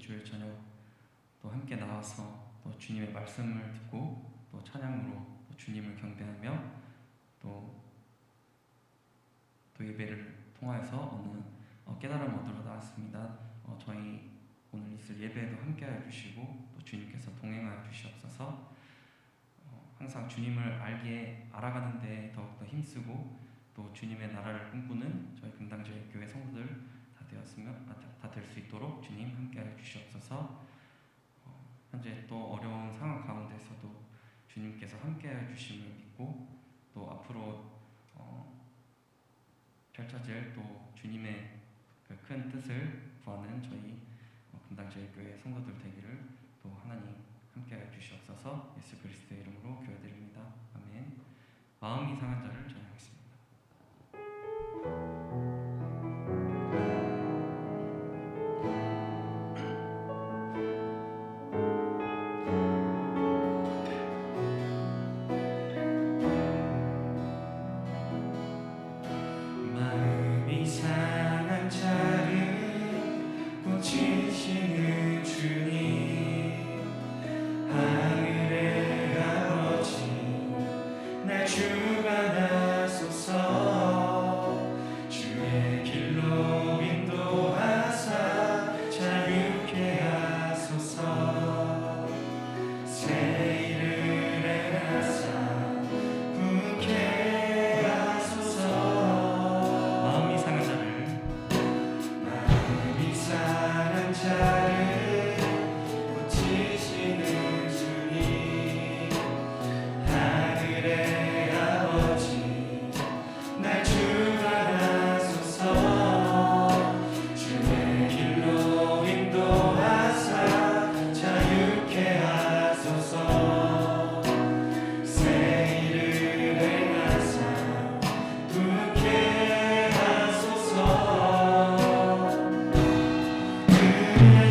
주일 저녁 또 함께 나와서 또 주님의 말씀을 듣고 또 찬양으로 또 주님을 경배하며 또 예배를 통하여서 어느 깨달음을 얻으러 나왔습니다. 저희 오늘 있을 예배에도 함께하여 주시고 또 주님께서 동행하여 주시옵소서. 항상 주님을 알아가는데 더욱더 힘쓰고 또 주님의 나라를 꿈꾸는 저희 금당제일교회 성도들 다 될 수 있도록 주님 함께하여 주시옵소서. 현재 또 어려운 상황 가운데서도 주님께서 함께하여 주심을 믿고 또 앞으로 펼쳐질 또 주님의 그 큰 뜻을 구하는 저희 금당제일교회 성도들 되기를 또 하나님 함께하여 주시옵소서. 예수 그리스도의 이름으로 기도드립니다. 아멘. 마음이 상한 자를 전하겠습니다. 마음이 상한 자를 고치시는 주님, 하늘의 아버지 날 주관하소서. 주의 길로 인도하사 자유케 하소서. 새 일을 행하사 부케 하소서. 마음이 상한 자를 고치시는 주님, 하늘의 아버지 날 주관하소서. 주의 길로 인도하사 자유케 하소서. 새 일을 행하사 부케 하소서. 그의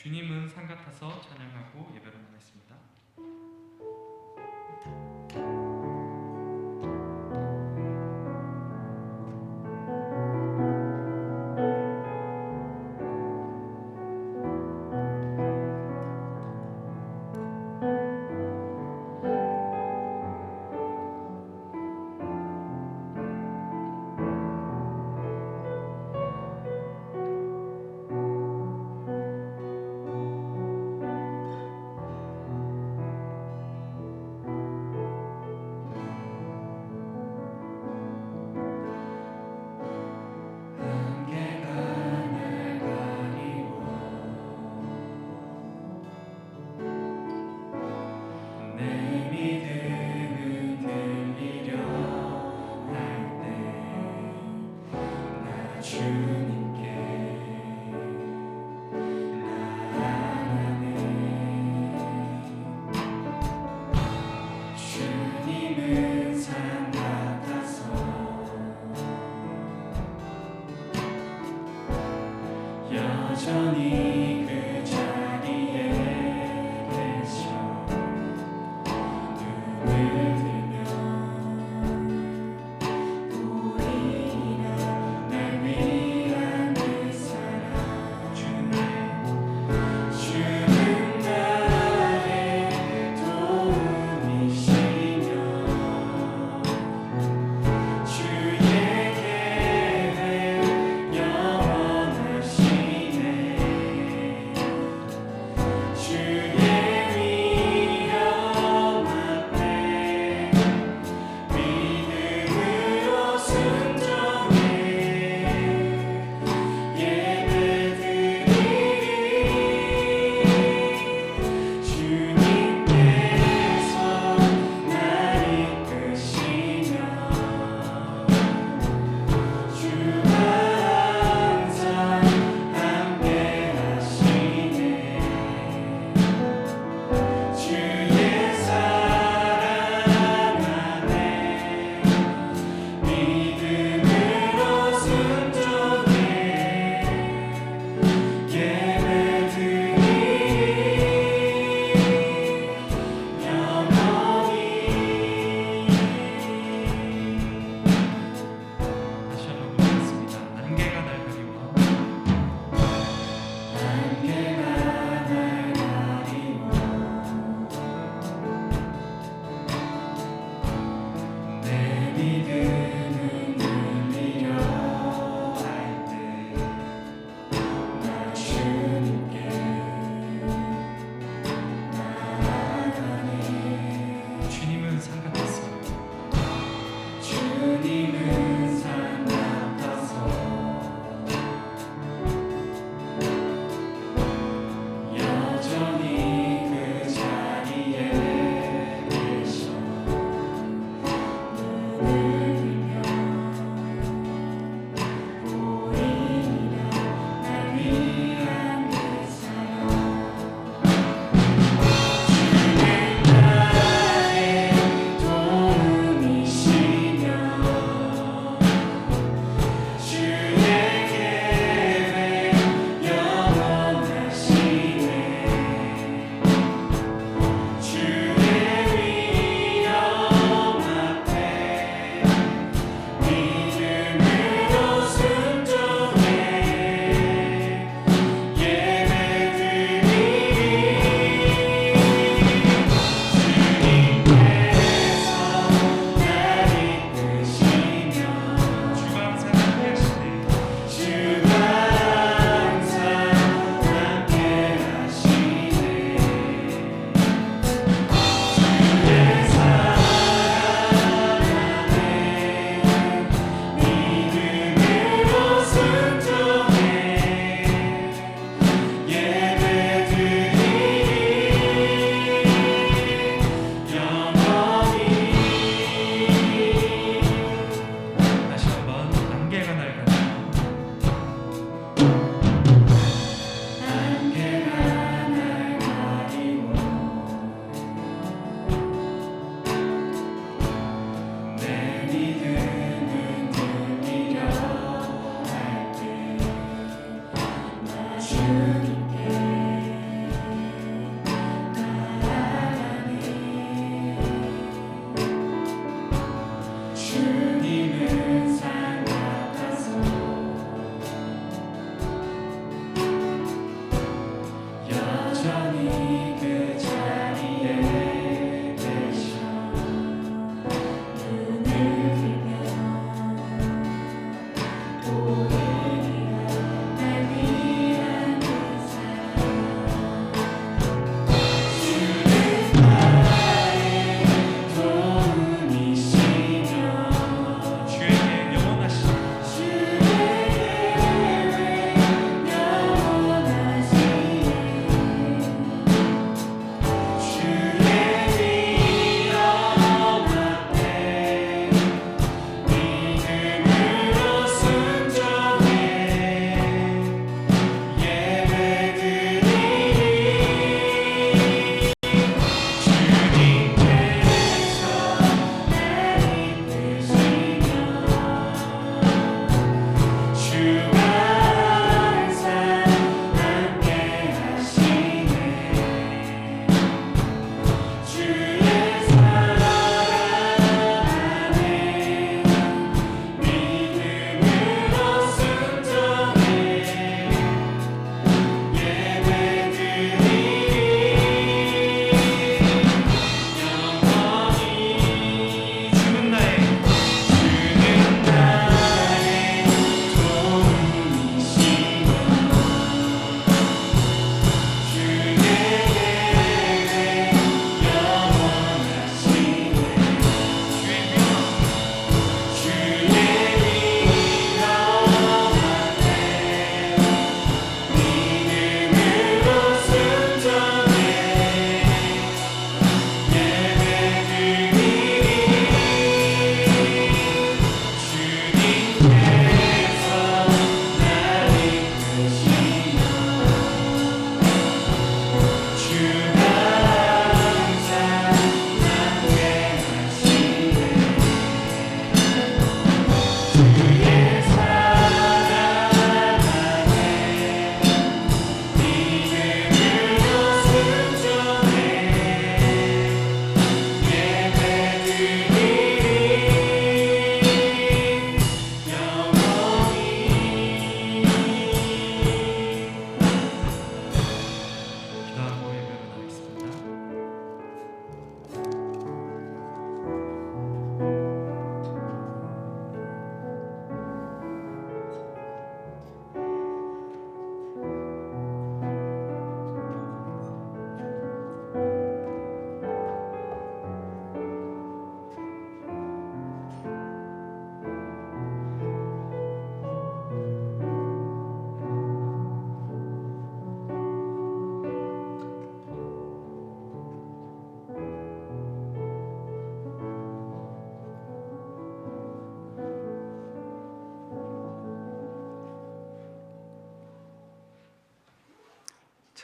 주님은 산 같아서 찬양하고 예배로 나가겠습니다. 안개가 날 가리워 내 믿음은 들리려 할 때 나 주님께 나아가네 주님은 산 같아서 여전히 그 자리에 계셔 눈을 들면 보이리라 날 위한 그 사랑 주는 나의 도움이시며 주의 계획 영원하시네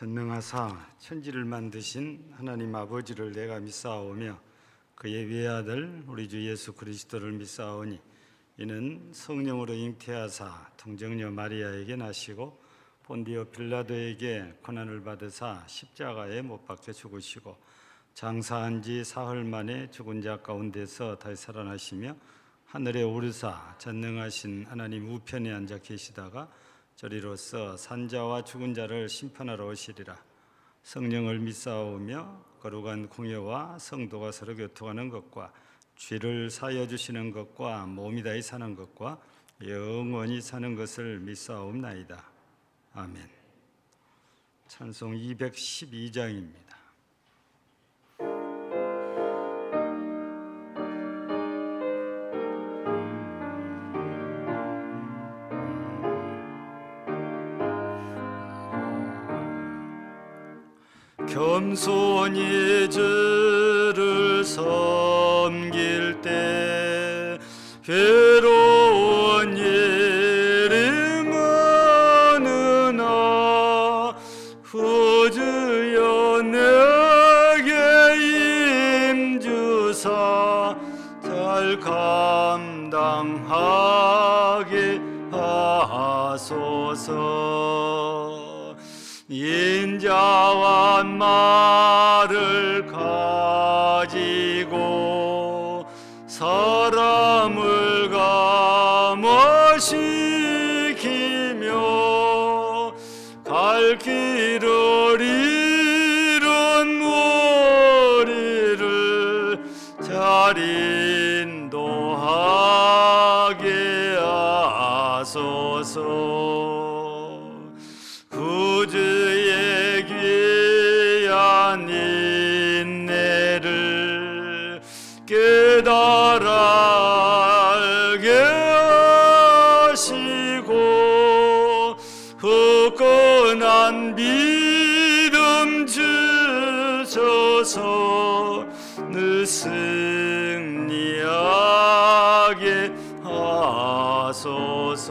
전능하사 천지를 만드신 하나님 아버지를 내가 믿사오며 그의 외아들 우리 주 예수 그리스도를 믿사오니 이는 성령으로 잉태하사 동정녀 마리아에게 나시고 본디오 빌라도에게 고난을 받으사 십자가에 못 박혀 죽으시고 장사한 지 사흘 만에 죽은 자 가운데서 다시 살아나시며 하늘에 오르사 전능하신 하나님 우편에 앉아 계시다가 저리로서 산자와 죽은 자를 심판하러 오시리라. 성령을 믿사오며 거룩한 공예와 성도가 서로 교통하는 것과 죄를 사하여 주시는 것과 몸이 다히 사는 것과 영원히 사는 것을 믿사옵나이다. 아멘. 찬송 212장입니다. 겸손히 주를 섬길 때 괴로운 일이 많으나 후주여 내게 임주사 잘 감당하게 하소서. 인자와 말을 가지고 사람을 감화시키며 갈 길을 잃은 우리를 잘 인도하게 하소서. 구주의 귀한 인내를 깨달아 알게 하시고 굳건한 믿음 주셔서 늘 승리하게 하소서.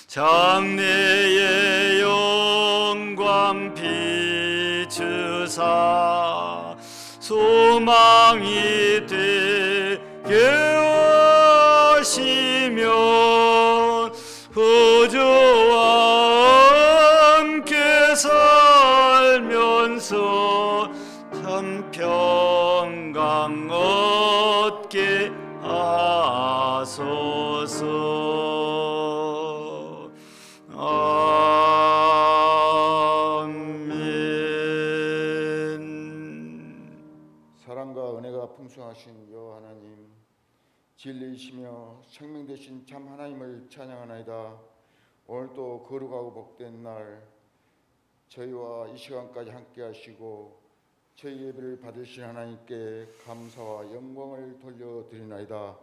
장래의 영광 비추사 소망이 되게 하시며 구주와 함께 살면서 참 평강 얻게 하소서. 사랑과 은혜가 풍성하신 여호와 하나님, 진리이시며 생명 되신 참 하나님을 찬양하나이다. 오늘도 거룩하고 복된 날 저희와 이 시간까지 함께 하시고 저희 예배를 받으신 하나님께 감사와 영광을 돌려드리나이다.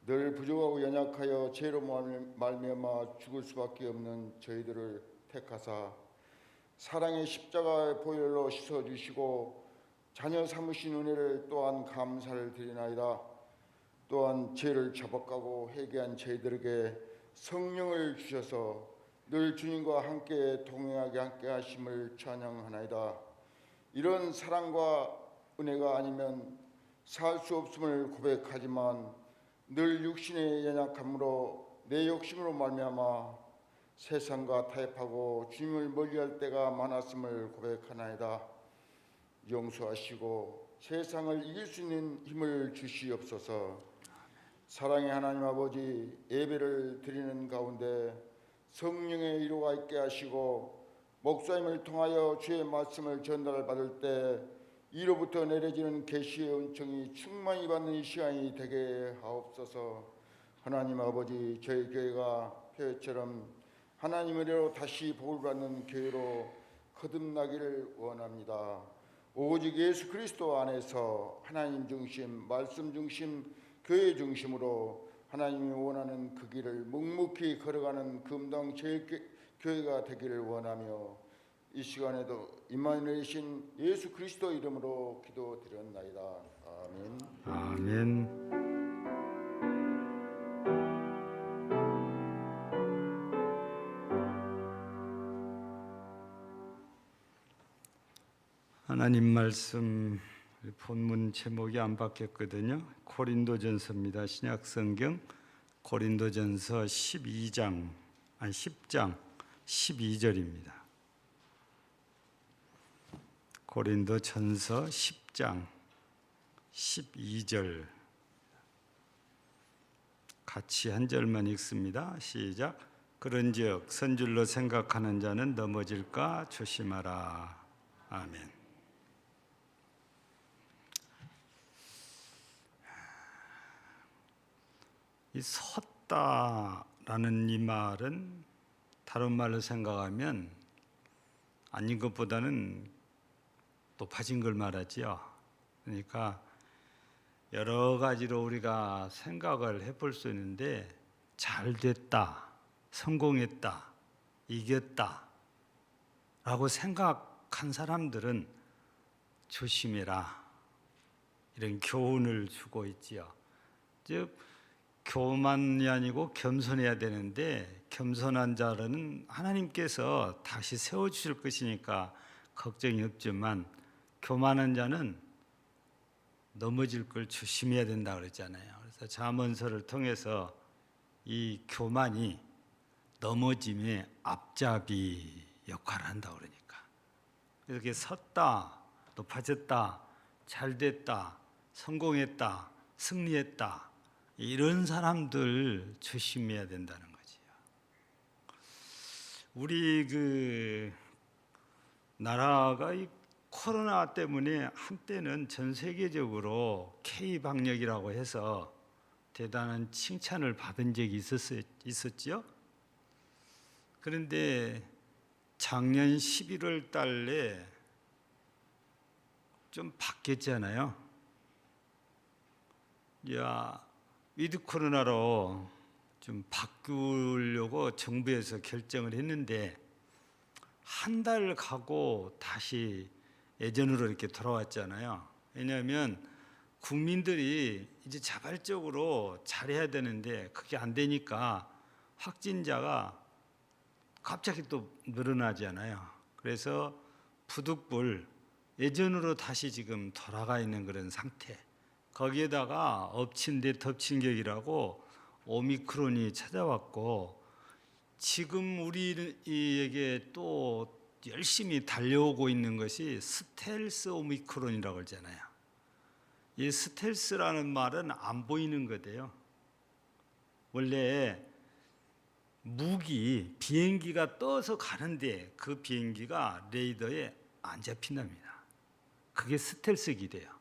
늘 부족하고 연약하여 죄로 말미암아 죽을 수밖에 없는 저희들을 택하사 사랑의 십자가의 보혈로 씻어주시고 자녀 삼으신 은혜를 또한 감사를 드리나이다. 또한 죄를 자복하고 회개한 저희들에게 성령을 주셔서 늘 주님과 함께 동행하게 함께 하심을 찬양하나이다. 이런 사랑과 은혜가 아니면 살 수 없음을 고백하지만 늘 육신의 연약함으로 내 욕심으로 말미암아 세상과 타협하고 주님을 멀리할 때가 많았음을 고백하나이다. 용서하시고 세상을 이길 수 있는 힘을 주시옵소서. 사랑의 하나님 아버지, 예배를 드리는 가운데 성령의 위로가 있게 하시고 목사님을 통하여 주의 말씀을 전달받을 때 이로부터 내려지는 계시의 은총이 충만히 받는 이 시간이 되게 하옵소서. 하나님 아버지, 저희 교회가 표회처럼 하나님의 은혜로 다시 복을 받는 교회로 거듭나기를 원합니다. 오직 예수 그리스도 안에서 하나님 중심, 말씀 중심, 교회 중심으로 하나님이 원하는 그 길을 묵묵히 걸어가는 금당 제일교회가 되기를 원하며 이 시간에도 임마누엘이신 예수 그리스도 이름으로 기도드렸나이다. 아멘. 아멘. 하나님 말씀 본문 제목이 안 바뀌었거든요. 고린도전서입니다. 신약성경 고린도전서 10장 12절입니다. 고린도전서 10장 12절 같이 한 절만 읽습니다. 시작. 그런즉 선줄로 생각하는 자는 넘어질까 조심하라. 아멘. 이 섰다라는 이 말은 다른 말로 생각하면 아닌 것보다는 높아진 걸 말하지요. 그러니까 여러 가지로 우리가 생각을 해볼 수 있는데 잘 됐다, 성공했다, 이겼다 라고 생각한 사람들은 조심해라 이런 교훈을 주고 있지요. 즉 교만이 아니고 겸손해야 되는데 겸손한 자는 하나님께서 다시 세워주실 것이니까 걱정이 없지만 교만한 자는 넘어질 걸 조심해야 된다 그랬잖아요. 그래서 잠언서를 통해서 이 교만이 넘어짐의 앞잡이 역할을 한다 그러니까 이렇게 섰다, 높아졌다, 잘됐다, 성공했다, 승리했다 이런 사람들 조심해야 된다는 거지요. 우리 나라가 이 코로나 때문에 한때는 전 세계적으로 K 방역이라고 해서 대단한 칭찬을 받은 적이 있었죠. 그런데 작년 11월 달에 좀 바뀌었잖아요. 위드 코로나로 좀 바꾸려고 정부에서 결정을 했는데 한 달 가고 다시 예전으로 이렇게 돌아왔잖아요. 왜냐하면 국민들이 이제 자발적으로 잘해야 되는데 그게 안 되니까 확진자가 갑자기 또 늘어나잖아요. 그래서 부득불 예전으로 다시 지금 돌아가 있는 그런 상태. 거기에다가 엎친 데 덮친 격이라고 오미크론이 찾아왔고 지금 우리에게 또 열심히 달려오고 있는 것이 스텔스 오미크론이라고 하잖아요. 이 스텔스라는 말은 안 보이는 거대요. 원래 비행기가 떠서 가는데 그 비행기가 레이더에 안 잡힌답니다. 그게 스텔스 기대요.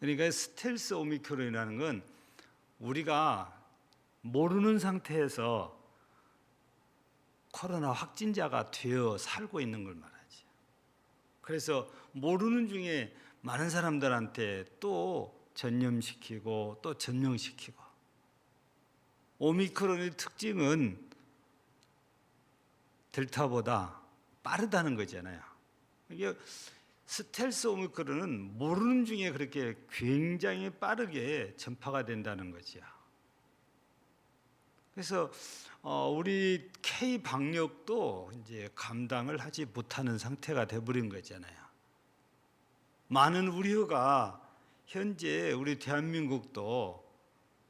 그러니까 스텔스 오미크론이라는 건 우리가 모르는 상태에서 코로나 확진자가 되어 살고 있는 걸 말하지. 그래서 모르는 중에 많은 사람들한테 또 전염시키고 또 전명시키고. 오미크론의 특징은 델타보다 빠르다는 거잖아요. 이게 스텔스 오미크론은 모르는 중에 그렇게 굉장히 빠르게 전파가 된다는 거지요. 그래서 우리 K 방역도 이제 감당을 하지 못하는 상태가 돼버린 거잖아요. 많은 우려가 현재 우리 대한민국도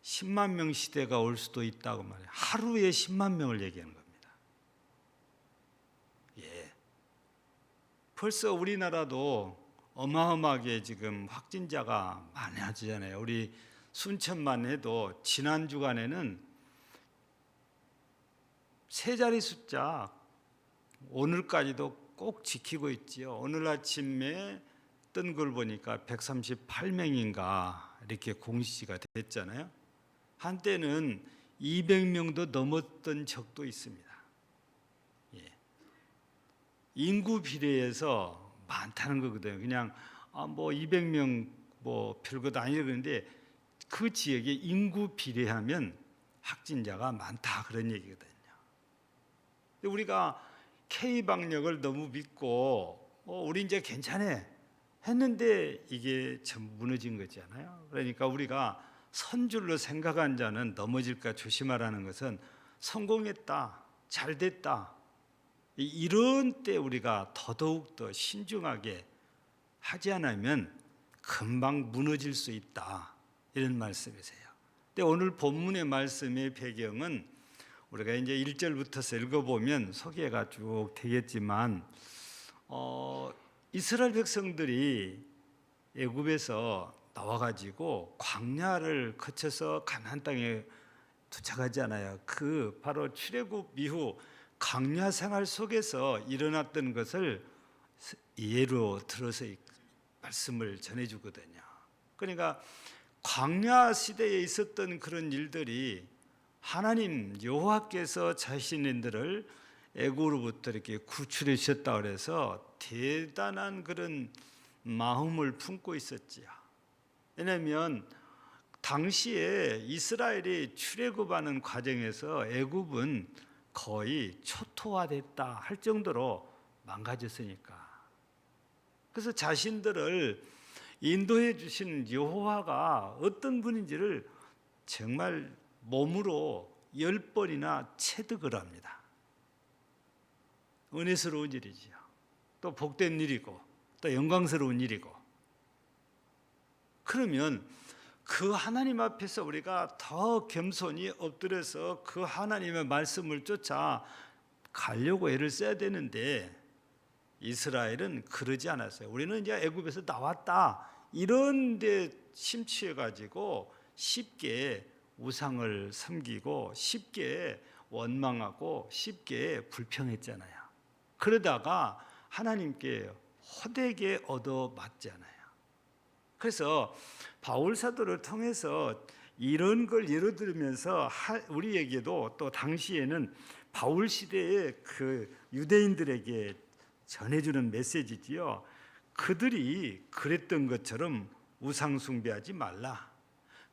10만 명 시대가 올 수도 있다고 말해요. 하루에 10만 명을 얘기하는 겁니다. 예. 벌써 우리나라도 어마어마하게 지금 확진자가 많아지잖아요. 우리 순천만 해도 지난 주간에는 세 자리 숫자 오늘까지도 꼭 지키고 있지요. 오늘 아침에 뜬 걸 보니까 138명인가 이렇게 공시가 됐잖아요. 한때는 200명도 넘었던 적도 있습니다. 예. 인구 비례해서 많다는 거거든요. 그냥 200명 별것도 아니라고 그러는데 그 지역의 인구 비례하면 확진자가 많다 그런 얘기거든요. 우리가 K방역을 너무 믿고 우리 이제 괜찮아 했는데 이게 전부 무너진 거잖아요. 그러니까 우리가 선줄로 생각한 자는 넘어질까 조심하라는 것은 성공했다, 잘됐다 이런 때 우리가 더더욱 더 신중하게 하지 않으면 금방 무너질 수 있다. 이런 말씀이세요. 근데 오늘 본문의 말씀의 배경은 우리가 이제 1절부터서 읽어보면 소개가 쭉 되겠지만 이스라엘 백성들이 애굽에서 나와가지고 광야를 거쳐서 가나안 땅에 도착하잖아요. 그 바로 출애굽 이후 광야 생활 속에서 일어났던 것을 예로 들어서 말씀을 전해주거든요. 그러니까 광야 시대에 있었던 그런 일들이 하나님 여호와께서 자신들을 애굽으로부터 이렇게 구출해 주셨다 그래서 대단한 그런 마음을 품고 있었지요. 왜냐하면 당시에 이스라엘이 출애굽하는 과정에서 애굽은 거의 초토화됐다 할 정도로 망가졌으니까. 그래서 자신들을 인도해 주신 여호와가 어떤 분인지를 정말 몸으로 10번이나 체득을 합니다. 은혜스러운 일이지요. 또 복된 일이고 또 영광스러운 일이고. 그러면 그 하나님 앞에서 우리가 더 겸손히 엎드려서 그 하나님의 말씀을 쫓아 가려고 애를 써야 되는데 이스라엘은 그러지 않았어요. 우리는 이제 애굽에서 나왔다 이런 데 심취해 가지고 쉽게 우상을 섬기고 쉽게 원망하고 쉽게 불평했잖아요. 그러다가 하나님께 호되게 얻어맞잖아요. 그래서 바울 사도를 통해서 이런 걸 예로 들으면서 우리에게도 또 당시에는 바울 시대의 그 유대인들에게 전해주는 메시지지요. 그들이 그랬던 것처럼 우상 숭배하지 말라.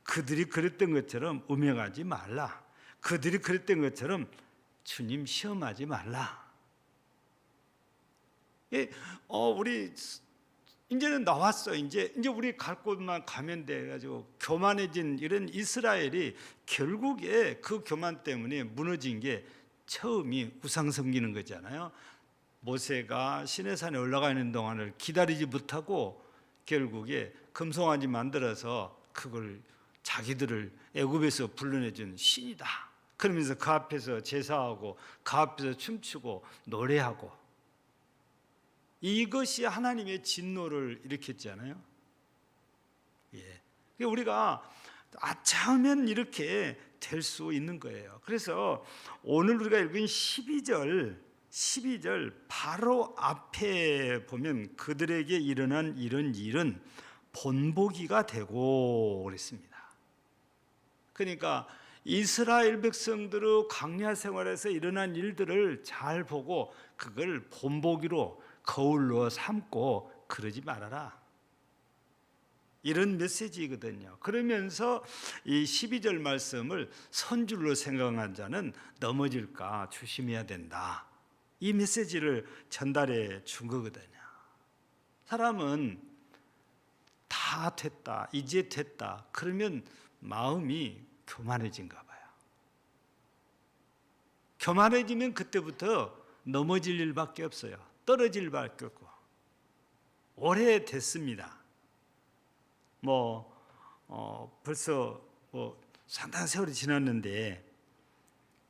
그들이 그랬던 것처럼 음행하지 말라. 그들이 그랬던 것처럼 주님 시험하지 말라. 우리 이제는 나왔어. 이제 우리 갈 곳만 가면 돼 가지고 교만해진 이런 이스라엘이 결국에 그 교만 때문에 무너진 게 처음이 우상 섬기는 거잖아요. 모세가 시내산에 올라가 있는 동안을 기다리지 못하고 결국에 금송아지 만들어서 그걸 자기들을 애굽에서 불러내준 신이다. 그러면서 그 앞에서 제사하고 그 앞에서 춤추고 노래하고 이것이 하나님의 진노를 일으켰잖아요. 예. 우리가 아차하면 이렇게 될 수 있는 거예요. 그래서 오늘 우리가 읽은 12절 바로 앞에 보면 그들에게 일어난 이런 일은 본보기가 되고 그랬습니다. 그러니까 이스라엘 백성들의 광야 생활에서 일어난 일들을 잘 보고 그걸 본보기로 거울로 삼고 그러지 말아라. 이런 메시지거든요. 그러면서 이 12절 말씀을 선줄로 생각한 자는 넘어질까 조심해야 된다. 이 메시지를 전달해 준 거거든요. 사람은 다 됐다, 이제 됐다. 그러면 마음이 교만해진가 봐요. 교만해지면 그때부터 넘어질 일밖에 없어요. 떨어질 일밖에 없고. 오래됐습니다. 벌써 상당한 세월이 지났는데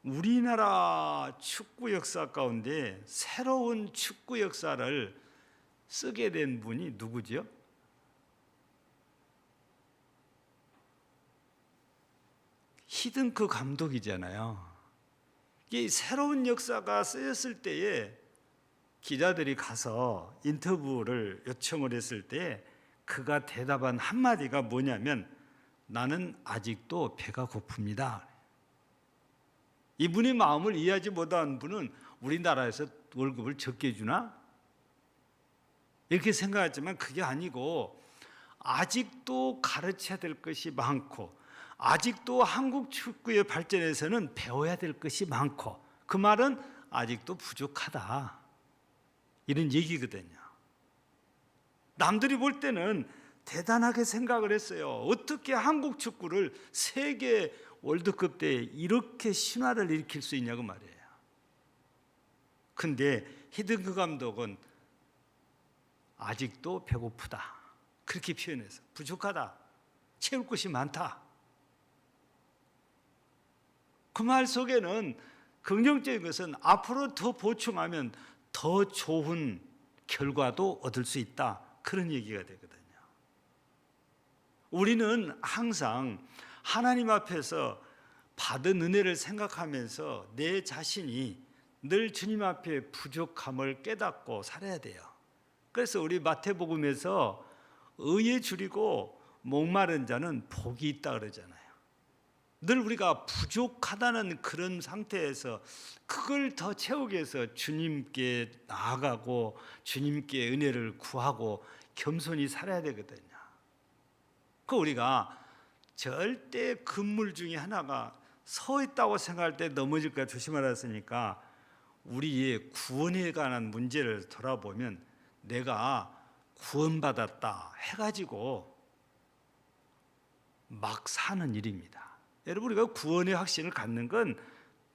우리나라 축구 역사 가운데 새로운 축구 역사를 쓰게 된 분이 누구죠? 히든크 감독이잖아요. 이 새로운 역사가 쓰였을 때에 기자들이 가서 인터뷰를 요청을 했을 때 그가 대답한 한마디가 뭐냐면 나는 아직도 배가 고픕니다. 이분의 마음을 이해하지 못한 분은 우리나라에서 월급을 적게 주나? 이렇게 생각하지만 그게 아니고 아직도 가르쳐야 될 것이 많고 아직도 한국 축구의 발전에서는 배워야 될 것이 많고 그 말은 아직도 부족하다. 이런 얘기거든요. 남들이 볼 때는 대단하게 생각을 했어요. 어떻게 한국 축구를 세계 월드컵 때 이렇게 신화를 일으킬 수 있냐고 말이에요. 근데 히든크 감독은 아직도 배고프다. 그렇게 표현해서 부족하다. 채울 것이 많다. 그 말 속에는 긍정적인 것은 앞으로 더 보충하면 더 좋은 결과도 얻을 수 있다. 그런 얘기가 되거든요. 우리는 항상 하나님 앞에서 받은 은혜를 생각하면서 내 자신이 늘 주님 앞에 부족함을 깨닫고 살아야 돼요. 그래서 우리 마태복음에서 의에 줄이고 목마른 자는 복이 있다 그러잖아요. 늘 우리가 부족하다는 그런 상태에서 그걸 더 채우기 위해서 주님께 나아가고 주님께 은혜를 구하고 겸손히 살아야 되거든요. 그 우리가 절대 금물 중에 하나가 서 있다고 생각할 때 넘어질까 조심하라 했으니까 우리의 구원에 관한 문제를 돌아보면 내가 구원받았다 해가지고 막 사는 일입니다. 여러분 우리가 구원의 확신을 갖는 건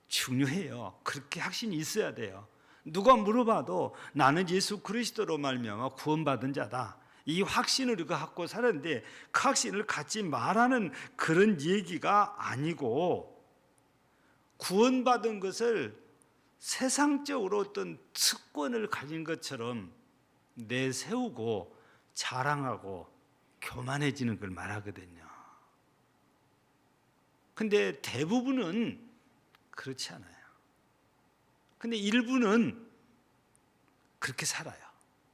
중요해요. 그렇게 확신이 있어야 돼요. 누가 물어봐도 나는 예수 그리스도로 말미암아 구원받은 자다. 이 확신을 우리가 갖고 살았는데 그 확신을 갖지 말라는 그런 얘기가 아니고 구원받은 것을 세상적으로 어떤 특권을 가진 것처럼 내세우고 자랑하고 교만해지는 걸 말하거든요. 근데 대부분은 그렇지 않아요. 근데 일부는 그렇게 살아요.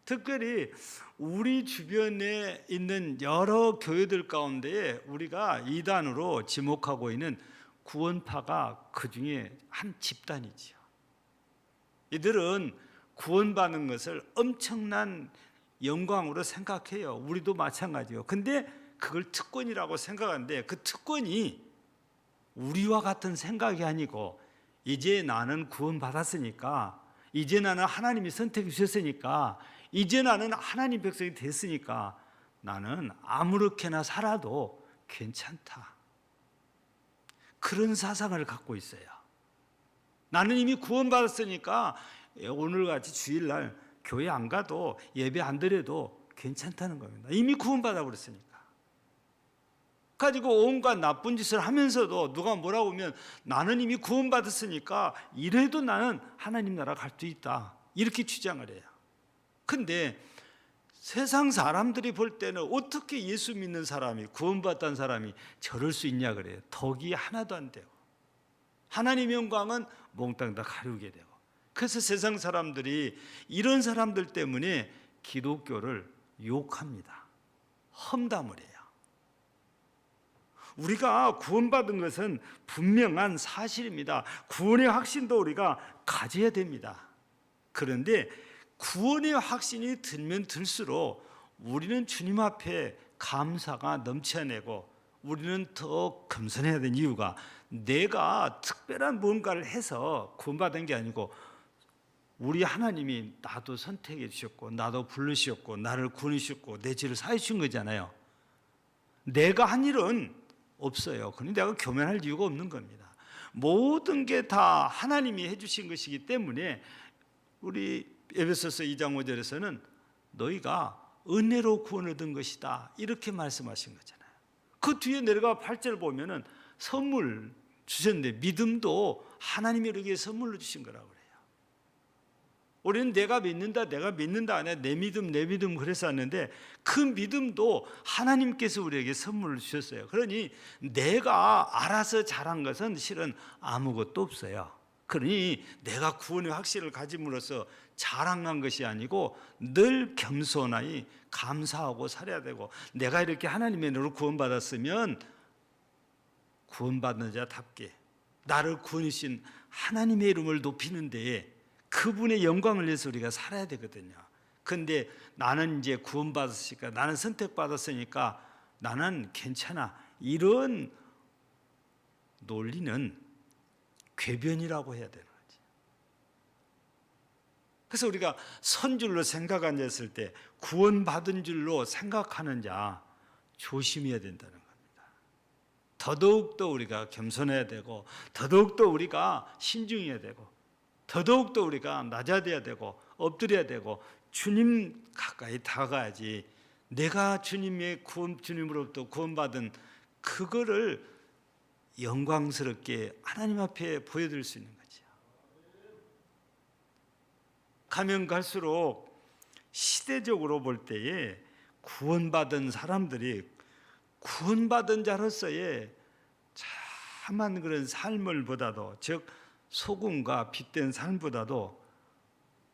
특별히 우리 주변에 있는 여러 교회들 가운데 우리가 이단으로 지목하고 있는 구원파가 그 중에 한 집단이지요. 이들은 구원받는 것을 엄청난 영광으로 생각해요. 우리도 마찬가지요. 근데 그걸 특권이라고 생각하는데 그 특권이 우리와 같은 생각이 아니고 이제 나는 구원받았으니까 이제 나는 하나님이 선택해 주셨으니까 이제 나는 하나님 백성이 됐으니까 나는 아무렇게나 살아도 괜찮다. 그런 사상을 갖고 있어요. 나는 이미 구원받았으니까 오늘같이 주일날 교회 안 가도 예배 안 드려도 괜찮다는 겁니다. 이미 구원받아 버렸으니까. 가지고 온갖 나쁜 짓을 하면서도 누가 뭐라고 하면 나는 이미 구원받았으니까 이래도 나는 하나님 나라 갈 수 있다. 이렇게 주장을 해요. 근데 세상 사람들이 볼 때는 어떻게 예수 믿는 사람이 구원받은 사람이 저럴 수 있냐 그래요. 덕이 하나도 안 되고 하나님의 영광은 몽땅 다 가리우게 되고 그래서 세상 사람들이 이런 사람들 때문에 기독교를 욕합니다. 험담을 해요. 우리가 구원받은 것은 분명한 사실입니다. 구원의 확신도 우리가 가져야 됩니다. 그런데 구원의 확신이 들면 들수록 우리는 주님 앞에 감사가 넘쳐내고 우리는 더 겸손해야 되는 이유가 내가 특별한 뭔가를 해서 구원받은 게 아니고 우리 하나님이 나도 선택해 주셨고 나도 부르셨고 나를 구원해 주셨고 내 죄를 사해 주신 거잖아요. 내가 한 일은 없어요. 그런데 내가 교만할 이유가 없는 겁니다. 모든 게 다 하나님이 해주신 것이기 때문에 우리 에베소서 2장 5절에서는 너희가 은혜로 구원을 얻은 것이다 이렇게 말씀하신 거잖아요. 그 뒤에 내려가 8절 보면은 선물 주셨는데 믿음도 하나님이 우리에게 선물로 주신 거라고 그래요. 우리는 내가 믿는다 아니야 내 믿음 그래서 하는데 그 믿음도 하나님께서 우리에게 선물을 주셨어요. 그러니 내가 알아서 잘한 것은 실은 아무것도 없어요. 그러니 내가 구원의 확신을 가짐으로써 자랑한 것이 아니고 늘 겸손하니 감사하고 살아야 되고 내가 이렇게 하나님의 은혜로 구원받았으면 구원받는 자답게 나를 구원해 주신 하나님의 이름을 높이는 데에 그분의 영광을 위해서 우리가 살아야 되거든요. 그런데 나는 이제 구원받았으니까 나는 선택받았으니까 나는 괜찮아 이런 논리는 궤변이라고 해야 되는 거지. 그래서 우리가 선줄로 생각 안 했을 때 구원받은 줄로 생각하는 자 조심해야 된다는 겁니다. 더더욱더 우리가 겸손해야 되고 더더욱더 우리가 신중해야 되고 더더욱더 우리가 낮아져야 되고 엎드려야 되고 주님 가까이 다가가야지. 내가 주님으로부터 구원받은 그거를 영광스럽게 하나님 앞에 보여드릴 수 있는 거죠. 가면 갈수록 시대적으로 볼 때에 구원받은 사람들이 구원받은 자로서의 참한 그런 삶을 보다도, 즉 소금과 빛된 삶보다도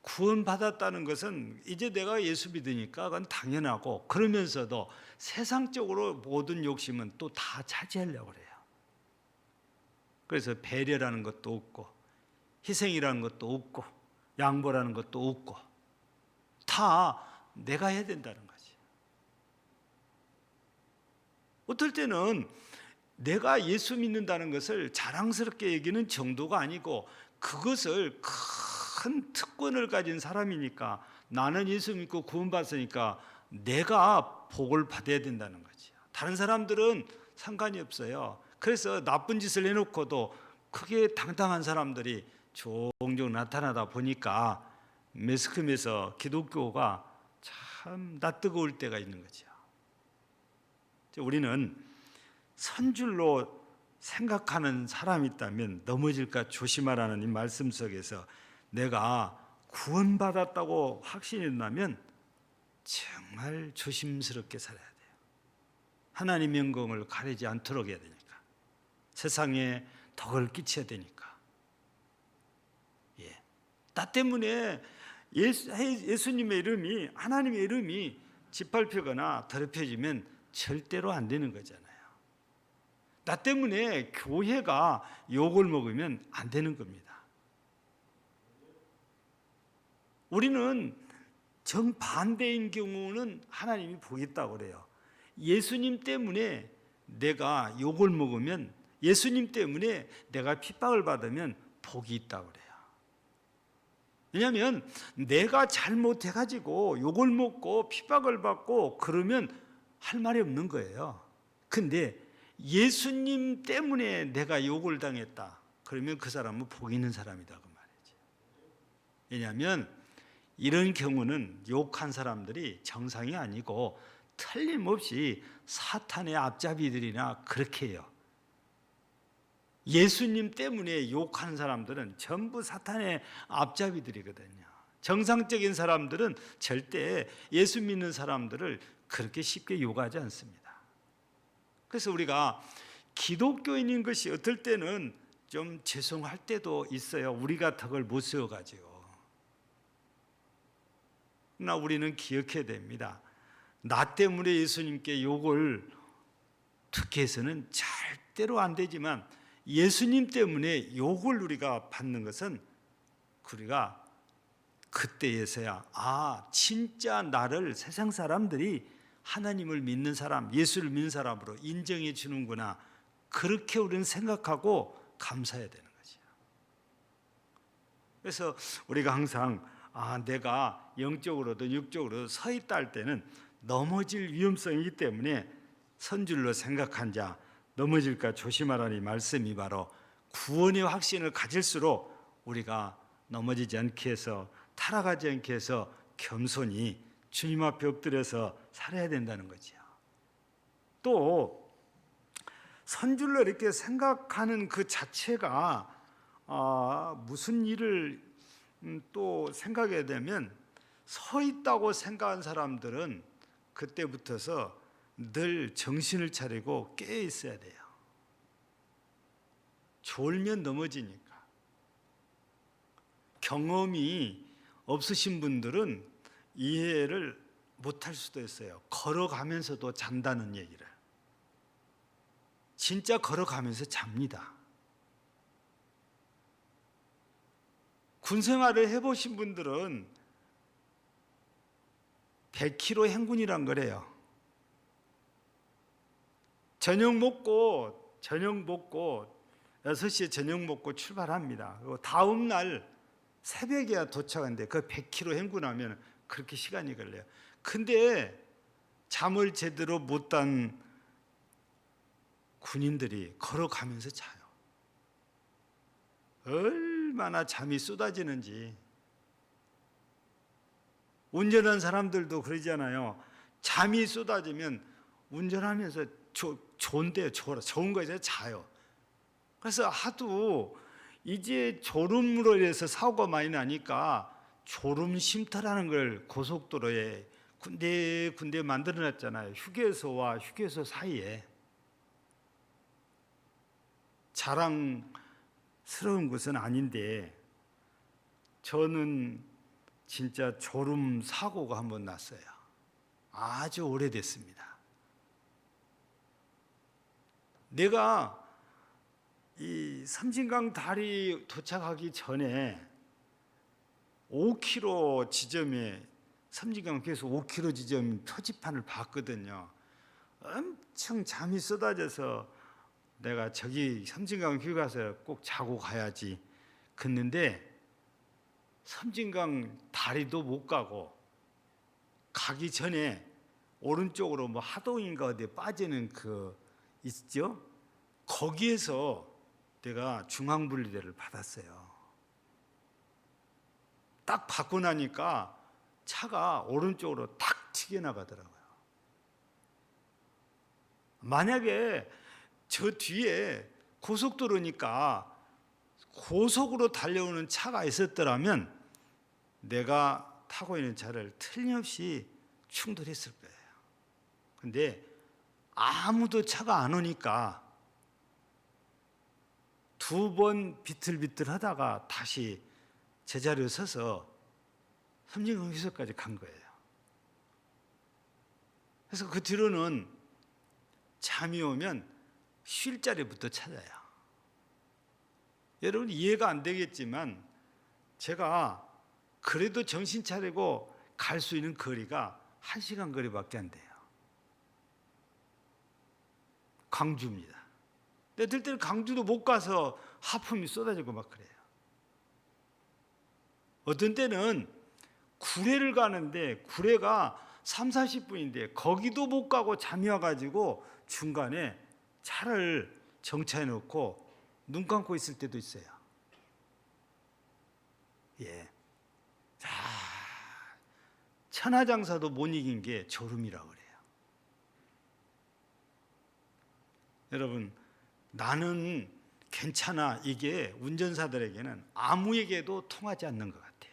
구원받았다는 것은 이제 내가 예수 믿으니까 그건 당연하고, 그러면서도 세상적으로 모든 욕심은 또 다 차지하려고 그래요. 그래서 배려라는 것도 없고, 희생이라는 것도 없고, 양보라는 것도 없고, 다 내가 해야 된다는 거지. 어떨 때는 내가 예수 믿는다는 것을 자랑스럽게 여기는 정도가 아니고, 그것을 큰 특권을 가진 사람이니까, 나는 예수 믿고 구원받으니까 내가 복을 받아야 된다는 거지. 다른 사람들은 상관이 없어요. 그래서 나쁜 짓을 해놓고도 크게 당당한 사람들이 종종 나타나다 보니까 매스컴에서 기독교가 참 낯뜨거울 때가 있는 거죠. 우리는 선줄로 생각하는 사람이 있다면 넘어질까 조심하라는 이 말씀 속에서 내가 구원받았다고 확신이 나면 정말 조심스럽게 살아야 돼요. 하나님의 영광을 가리지 않도록 해야 되니까. 세상에 덕을 끼쳐야 되니까. 나 때문에 예수님의 이름이, 하나님의 이름이 짓밟히거나 더럽혀지면 절대로 안 되는 거잖아요. 나 때문에 교회가 욕을 먹으면 안 되는 겁니다. 우리는 정반대인 경우는 하나님이 복이 있다고 그래요. 예수님 때문에 내가 욕을 먹으면, 예수님 때문에 내가 핍박을 받으면 복이 있다고 그래요. 왜냐하면 내가 잘못해가지고 욕을 먹고 핍박을 받고 그러면 할 말이 없는 거예요. 근데 예수님 때문에 내가 욕을 당했다, 그러면 그 사람은 복 있는 사람이다 그 말이지. 왜냐하면 이런 경우는 욕한 사람들이 정상이 아니고 틀림없이 사탄의 앞잡이들이나 그렇게 해요. 예수님 때문에 욕하는 사람들은 전부 사탄의 앞잡이들이거든요. 정상적인 사람들은 절대 예수 믿는 사람들을 그렇게 쉽게 욕하지 않습니다. 그래서 우리가 기독교인인 것이 어떨 때는 좀 죄송할 때도 있어요. 우리가 덕을 못 세워가지고. 그러나 우리는 기억해야 됩니다. 나 때문에 예수님께 욕을 듣게 해서는 절대로 안 되지만, 예수님 때문에 욕을 우리가 받는 것은 우리가 그때에서야 진짜 나를 세상 사람들이 하나님을 믿는 사람, 예수를 믿는 사람으로 인정해 주는구나, 그렇게 우리는 생각하고 감사해야 되는 거죠. 그래서 우리가 항상 내가 영적으로도 육적으로도 서 있다 할 때는 넘어질 위험성이기 때문에 선줄로 생각한 자 넘어질까 조심하라니 말씀이 바로 구원의 확신을 가질수록 우리가 넘어지지 않게 해서, 타락하지 않게 해서 겸손히 주님 앞에 엎드려서 살아야 된다는 거죠. 또 선줄로 이렇게 생각하는 그 자체가 무슨 일을 또 생각해야 되면, 서 있다고 생각한 사람들은 그때부터서 늘 정신을 차리고 깨어 있어야 돼요. 졸면 넘어지니까. 경험이 없으신 분들은 이해를 못할 수도 있어요. 걸어가면서도 잔다는 얘기를. 진짜 걸어가면서 잡니다. 군 생활을 해보신 분들은 100km 행군이란 거래요. 저녁 먹고 6시에 저녁 먹고 출발합니다. 그리고 다음 날 새벽에야 도착하는데 그 100km 행군하면 그렇게 시간이 걸려요. 근데 잠을 제대로 못 잔 군인들이 걸어가면서 자요. 얼마나 잠이 쏟아지는지. 운전하는 사람들도 그러잖아요. 잠이 쏟아지면 운전하면서 좋은데요. 좋은 거에서 자요. 그래서 하도 이제 졸음으로 인해서 사고가 많이 나니까 졸음 쉼터라는 걸 고속도로에 군데 만들어 놨잖아요. 휴게소와 휴게소 사이에. 자랑스러운 것은 아닌데 저는 진짜 졸음 사고가 한 번 났어요. 아주 오래됐습니다. 내가 이 섬진강 다리 도착하기 전에 5km 지점에 섬진강에서 5km 지점 표지판을 봤거든요. 엄청 잠이 쏟아져서 내가 저기 섬진강 휴가서 꼭 자고 가야지. 그랬는데 섬진강 다리도 못 가고 가기 전에 오른쪽으로 뭐 하동인가 어디에 빠지는 그 있죠? 거기에서 내가 중앙분리대를 받았어요. 딱 받고 나니까 차가 오른쪽으로 탁 튀겨나가더라고요. 만약에 저 뒤에 고속도로니까 고속으로 달려오는 차가 있었더라면 내가 타고 있는 차를 틀림없이 충돌했을 거예요. 근데 아무도 차가 안 오니까 2번 비틀비틀 하다가 다시 제자리에 서서 섬진강 휴게소까지 간 거예요. 그래서 그 뒤로는 잠이 오면 쉴 자리부터 찾아요. 여러분 이해가 안 되겠지만 제가 그래도 정신 차리고 갈 수 있는 거리가 1시간 거리밖에 안 돼요. 광주입니다. 내들 때는 강주도 못 가서 하품이 쏟아지고 막 그래요. 어떤 때는 구례를 가는데 구례가 30-40분인데 거기도 못 가고 잠이 와가지고 중간에 차를 정차해 놓고 눈 감고 있을 때도 있어요. 예. 자, 천하장사도 못 이긴 게 졸음이라고 그래요. 여러분, 나는 괜찮아. 이게 운전사들에게는 아무에게도 통하지 않는 것 같아요.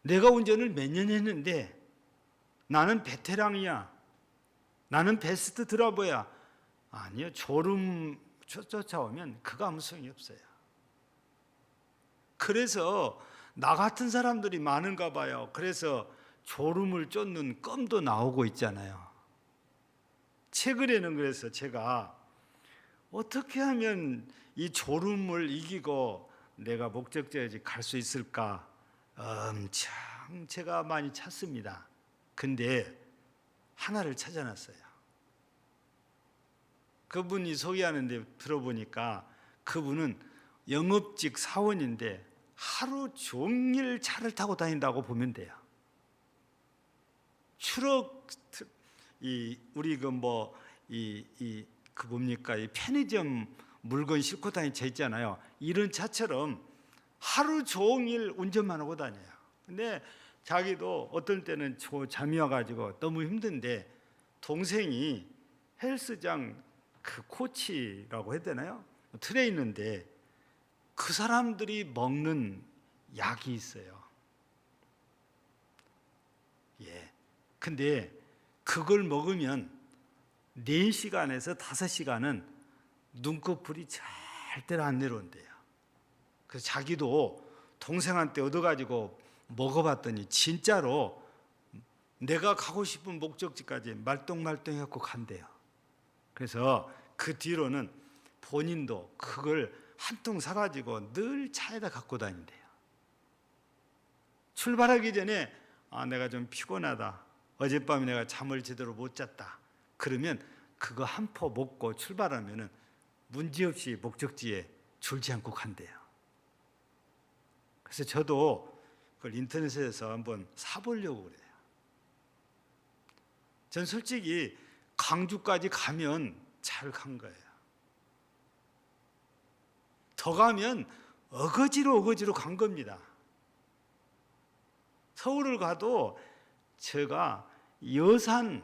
내가 운전을 몇 년 했는데 나는 베테랑이야. 나는 베스트 드라이버야. 아니요. 졸음 쫓아오면 그거 아무 소용이 없어요. 그래서 나 같은 사람들이 많은가 봐요. 그래서 졸음을 쫓는 껌도 나오고 있잖아요. 최근에는 그래서 제가 어떻게 하면 이 졸음을 이기고 내가 목적지에 갈 수 있을까 엄청 제가 많이 찾습니다. 근데 하나를 찾아놨어요. 그분이 소개하는데 들어보니까 그분은 영업직 사원인데 하루 종일 차를 타고 다닌다고 보면 돼요. 추럭 우리 그 뭡니까 이 편의점 물건 싣고 다니는 차 있잖아요. 이런 차처럼 하루 종일 운전만 하고 다녀요. 근데 자기도 어떤 때는 잠이 와가지고 너무 힘든데 동생이 헬스장 그 코치라고 해야 되나요? 트레이너인데 그 사람들이 먹는 약이 있어요. 예. 근데 그걸 먹으면 4시간에서 5시간은 눈꺼풀이 절대로 안 내려온대요. 그래서 자기도 동생한테 얻어가지고 먹어봤더니 진짜로 내가 가고 싶은 목적지까지 말똥말똥해갖고 간대요. 그래서 그 뒤로는 본인도 그걸 한 통 사가지고 늘 차에다 갖고 다닌대요. 출발하기 전에 내가 좀 피곤하다. 어젯밤에 내가 잠을 제대로 못 잤다. 그러면 그거 한 포 먹고 출발하면은 문제없이 목적지에 줄지 않고 간대요. 그래서 저도 그걸 인터넷에서 한번 사보려고 그래요. 전 솔직히 강주까지 가면 잘 간 거예요. 더 가면 어거지로 간 겁니다. 서울을 가도 제가 여산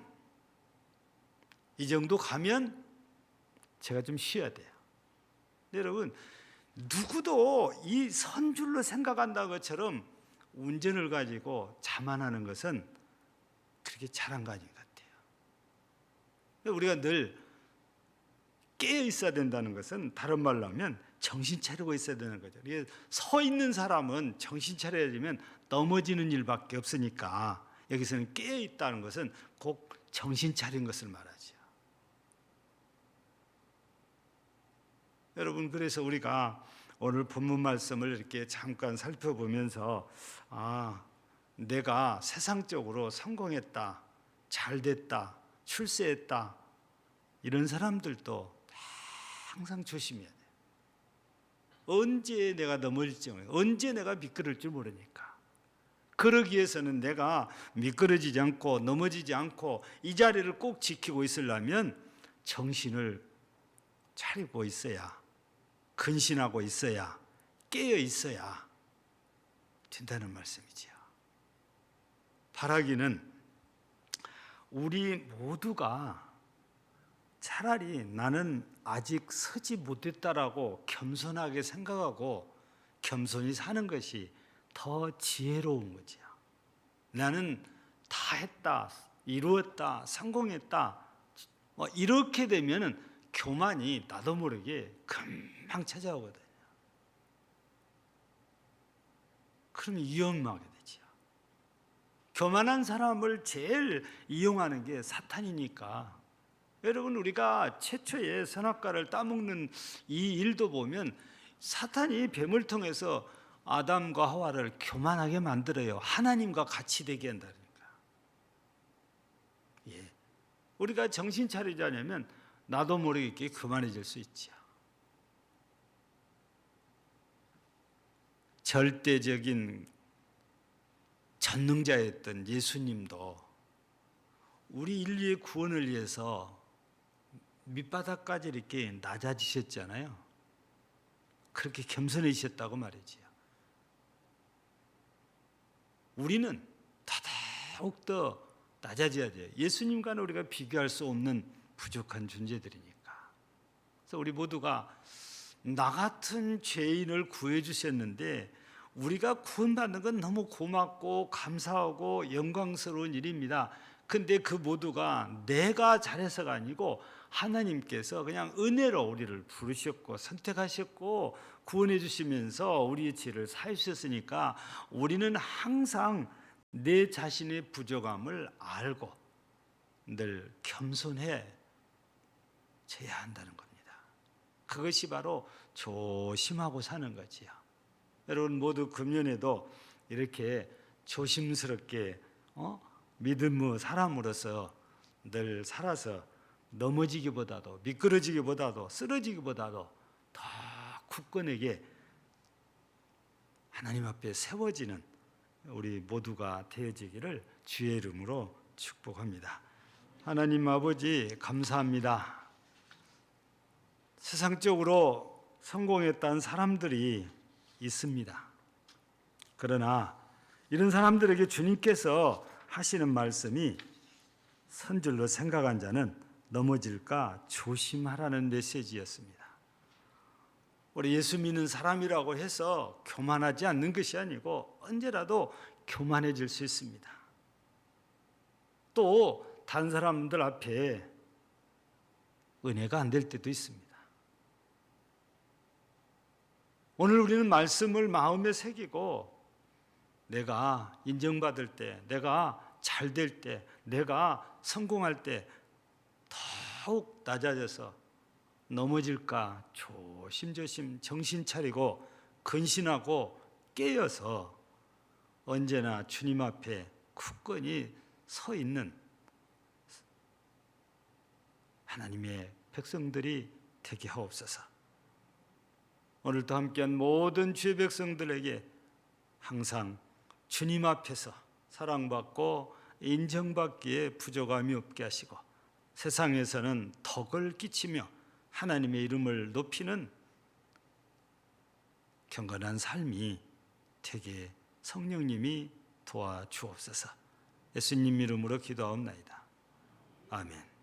이 정도 가면 제가 좀 쉬어야 돼요. 여러분, 누구도 이 선줄로 생각한다는 것처럼 운전을 가지고 자만하는 것은 그렇게 잘한 거 아닌 것 같아요. 우리가 늘 깨어 있어야 된다는 것은 다른 말로 하면 정신 차리고 있어야 되는 거죠. 서 있는 사람은 정신 차려야지만 넘어지는 일밖에 없으니까 여기서는 깨어 있다는 것은 꼭 정신 차린 것을 말하죠. 여러분, 그래서 우리가 오늘 본문 말씀을 이렇게 잠깐 살펴보면서 내가 세상적으로 성공했다, 잘됐다, 출세했다 이런 사람들도 항상 조심해야 돼요. 언제 내가 넘어질지 모르니까, 언제 내가 미끄러질 모르니까. 그러기 위해서는 내가 미끄러지지 않고 넘어지지 않고 이 자리를 꼭 지키고 있으려면 정신을 차리고 있어야, 근신하고 있어야, 깨어 있어야 된다는 말씀이지요. 바라기는 우리 모두가 차라리 나는 아직 서지 못했다라고 겸손하게 생각하고 겸손히 사는 것이 더 지혜로운 거죠. 나는 다 했다, 이루었다, 성공했다. 이렇게 되면은 교만이 나도 모르게 금방 찾아오거든요. 그러면 위험하게 되죠. 교만한 사람을 제일 이용하는 게 사탄이니까. 여러분, 우리가 최초의 선악과를 따먹는 이 일도 보면 사탄이 뱀을 통해서 아담과 하와를 교만하게 만들어요. 하나님과 같이 되게 한다니까. 우리가 정신 차리지 않으면 나도 모르게 교만해질 수 있죠. 절대적인 전능자였던 예수님도 우리 인류의 구원을 위해서 밑바닥까지 이렇게 낮아지셨잖아요. 그렇게 겸손해지셨다고 말이지요. 우리는 더더욱더 낮아져야 돼요. 예수님과는 우리가 비교할 수 없는 부족한 존재들이니까. 그래서 우리 모두가 나 같은 죄인을 구해 주셨는데 우리가 구원받는 건 너무 고맙고 감사하고 영광스러운 일입니다. 근데 그 모두가 내가 잘해서가 아니고 하나님께서 그냥 은혜로 우리를 부르셨고 선택하셨고 구원해 주시면서 우리의 죄를 사해 주셨으니까 우리는 항상 내 자신의 부족함을 알고 늘 겸손해 져야 한다는 겁니다. 그것이 바로 조심하고 사는 거지요. 여러분 모두 금년에도 이렇게 조심스럽게 믿음의 사람으로서 늘 살아서 넘어지기보다도 미끄러지기보다도 쓰러지기보다도 더 굳건하게 하나님 앞에 세워지는 우리 모두가 되어지기를 주의 이름으로 축복합니다. 하나님 아버지 감사합니다. 세상적으로 성공했다는 사람들이 있습니다. 그러나 이런 사람들에게 주님께서 하시는 말씀이 선줄로 생각한 자는 넘어질까 조심하라는 메시지였습니다. 우리 예수 믿는 사람이라고 해서 교만하지 않는 것이 아니고 언제라도 교만해질 수 있습니다. 또 다른 사람들 앞에 은혜가 안 될 때도 있습니다. 오늘 우리는 말씀을 마음에 새기고 내가 인정받을 때, 내가 잘 될 때, 내가 성공할 때 더욱 낮아져서 넘어질까 조심조심 정신 차리고 근신하고 깨어서 언제나 주님 앞에 굳건히 서 있는 하나님의 백성들이 되게 하옵소서. 오늘도 함께한 모든 주의 백성들에게 항상 주님 앞에서 사랑받고 인정받기에 부족함이 없게 하시고 세상에서는 덕을 끼치며 하나님의 이름을 높이는 경건한 삶이 되게 성령님이 도와주옵소서. 예수님 이름으로 기도하옵나이다. 아멘.